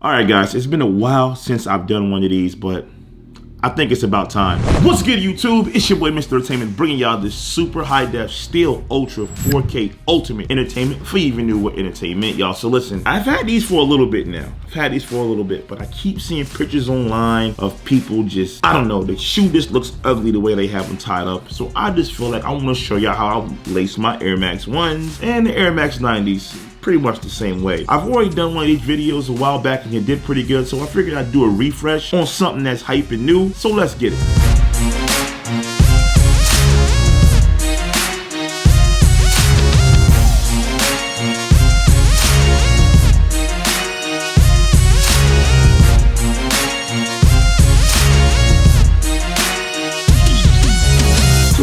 All right, guys, it's been a while since I've done one of these, but I think it's about time. What's good, YouTube? It's your boy, Mr. Entertainment, bringing y'all this super high def, still ultra 4K ultimate entertainment for even new with entertainment, y'all. So listen, I've had these for a little bit now. But I keep seeing pictures online of people just, I don't know, the shoe just looks ugly the way they have them tied up. So I just feel like I want to show y'all how I lace my Air Max 1s and the Air Max 90s. Pretty much the same way. I've already done one of these videos a while back and it did pretty good, so I figured I'd do a refresh on something that's hype and new, so let's get it.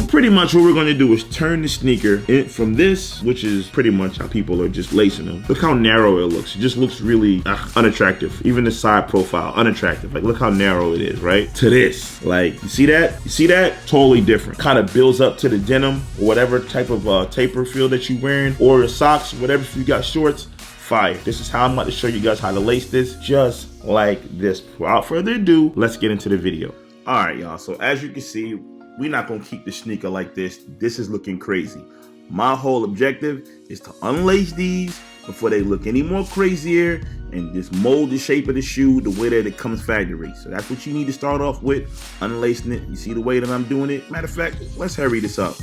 Pretty much what we're going to do is turn the sneaker from this, which is pretty much how people are just lacing them. Look how narrow it looks. It just looks really unattractive. Even the side profile, unattractive. Like, look how narrow it is, right? To this. Like, you see that? You see that? Totally different. Kind of builds up to the denim or whatever type of taper feel that you're wearing, or the socks, whatever, if you got shorts. Fire. This is how I'm about to show you guys how to lace this, just like this. Without further ado, let's get into the video. All right, y'all. So as you can see, we're not gonna keep the sneaker like this. This is looking crazy. My whole objective is to unlace these before they look any more crazier and just mold the shape of the shoe the way that it comes factory. So that's what you need to start off with, unlacing it. You see the way that I'm doing it? Matter of fact, let's hurry this up.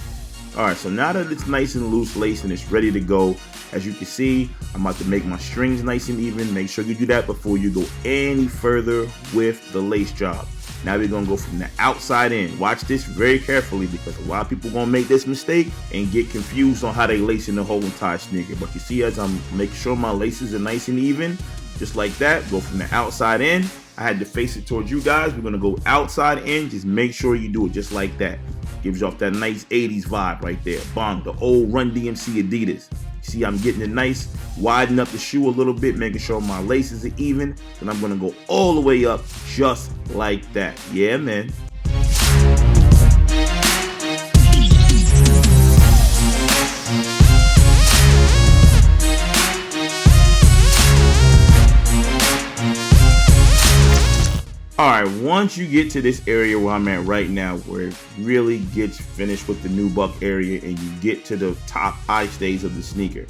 All right, so now that it's nice and loose laced and it's ready to go, as you can see, I'm about to make my strings nice and even. Make sure you do that before you go any further with the lace job. Now we're gonna go from the outside in. Watch this very carefully because a lot of people gonna make this mistake and get confused on how they lace in the whole entire sneaker. But you see, as I'm making sure my laces are nice and even, just like that, go from the outside in. I had to face it towards you guys. We're gonna go outside in. Just make sure you do it just like that. Gives you off that nice 80s vibe right there. Bong, the old Run DMC Adidas. See, I'm getting it nice, widen up the shoe a little bit, making sure my laces are even. Then I'm gonna go all the way up just like that. Yeah, man. All right, once you get to this area where I'm at right now, where it really gets finished with the nubuck area and you get to the top eye stays of the sneaker,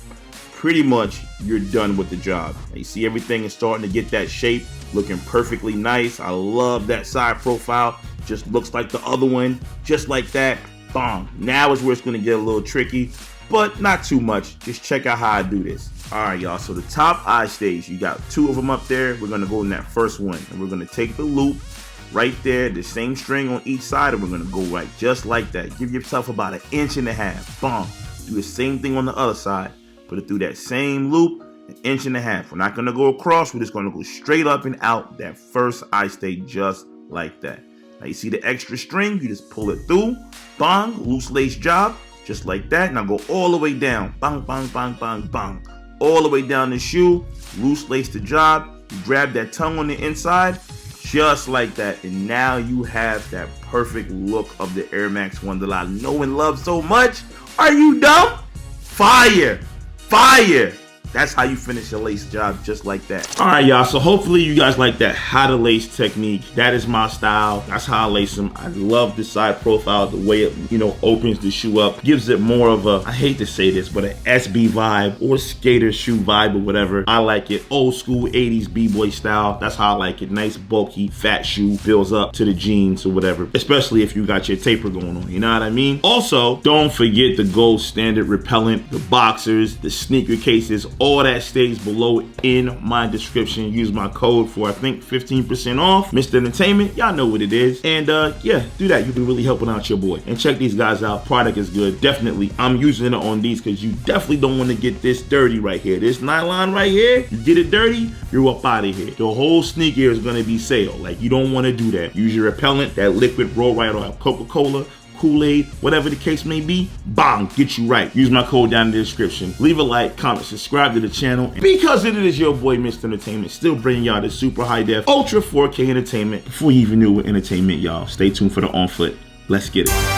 pretty much you're done with the job. You see everything is starting to get that shape, looking perfectly nice. I love that side profile. Just looks like the other one, just like that. Bong. Now is where it's gonna get a little tricky, but not too much. Just check out how I do this. All right, y'all, so the top eye stays, you got two of them up there. We're gonna go in that first one and we're gonna take the loop right there, the same string on each side, and we're gonna go right just like that. Give yourself about 1.5 inches. Boom. Do the same thing on the other side. Put it through that same loop, 1.5 inches. We're not gonna go across, we're just gonna go straight up and out that first eye stay just like that. Now you see the extra string, you just pull it through, bang, loose lace job, just like that. Now go all the way down, bang, bang, bang, bang, bang. All the way down the shoe, loose lace the job, you grab that tongue on the inside, just like that, and now you have that perfect look of the Air Max 1 that I know and love so much. Are you dumb? Fire! Fire! That's how you finish a lace job, just like that. All right, y'all, so hopefully you guys like that how to lace technique. That is my style. That's how I lace them. I love the side profile, the way it, opens the shoe up. Gives it more of a, I hate to say this, but an SB vibe or skater shoe vibe or whatever. I like it. Old school 80s b-boy style. That's how I like it. Nice, bulky, fat shoe. Builds up to the jeans or whatever. Especially if you got your taper going on, you know what I mean? Also, don't forget the gold standard repellent, the boxers, the sneaker cases, all that stays below in my description. Use my code for, I think, 15% off. Mr. Entertainment, y'all know what it is. And yeah, do that. You'll be really helping out your boy. And check these guys out. Product is good. Definitely, I'm using it on these because you definitely don't want to get this dirty right here. This nylon right here, you get it dirty, you're up out of here. The whole sneaker is going to be sale. Like, you don't want to do that. Use your repellent, that liquid roll right on Coca-Cola, Kool-Aid, whatever the case may be, bang, get you right. Use my code down in the description. Leave a like, comment, subscribe to the channel. And because it is your boy, Mr. Entertainment, still bringing y'all the super high def, ultra 4K entertainment before you even knew what entertainment, y'all. Stay tuned for the On Foot. Let's get it.